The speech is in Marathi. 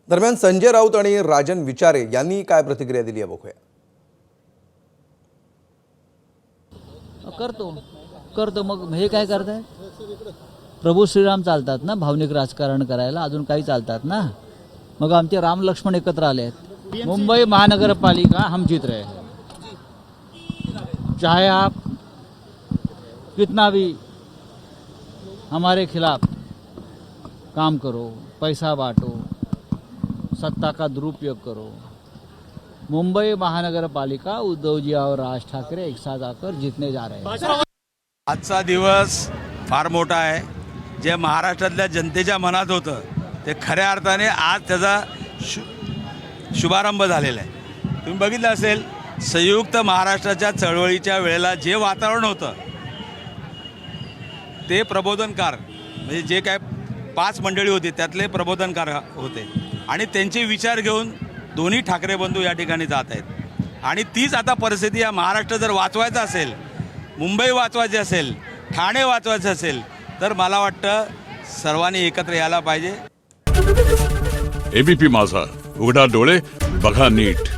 दरम्यान संजय राऊत आणि राजन विचारे यांनी काय प्रतिक्रिया दिली आहे बघूया। करतो मग हे काय करताय? प्रभू श्रीराम चालतात ना भावनिक राजकारण करायला, अजून काही चालतात ना। मग आमचे राम लक्ष्मण एकत्र आले आहेत। मुंबई महानगरपालिका हम जीत रहे हैं, चाहे आप कितना भी हमारे खिलाफ काम करो, पैसा बांटो, सत्ता का दुरुपयोग करो, मुंबई महानगरपालिका उद्धव जी और राज ठाकरे एक साथ आकर जीतने जा रहे हैं। आजचा दिवस फार मोठा आहे। जे महाराष्ट्रातल्या जनतेच्या मनात होतं ते खऱ्या अर्थाने आज त्याचा शुभारंभ झालेला आहे। तुम्ही बघितलं असेल संयुक्त महाराष्ट्राच्या चळवळीच्या वेळेला जे वातावरण होतं ते प्रबोधनकार, म्हणजे जे काय 5 मंडळी होती त्यातले प्रबोधनकार होते आणि त्यांचे विचार घेऊन दोन्ही ठाकरे बंधू या ठिकाणी जात आहेत। आणि तीच आता परिस्थिती या महाराष्ट्र जर वाचवायचा असेल, मुंबई वाचवायची असेल, ठाणे वाचवायचं असेल तर मला वाटतं सर्वांनी एकत्र यायला पाहिजे। एबीपी माझा, उघडा डोळे बघा नीट।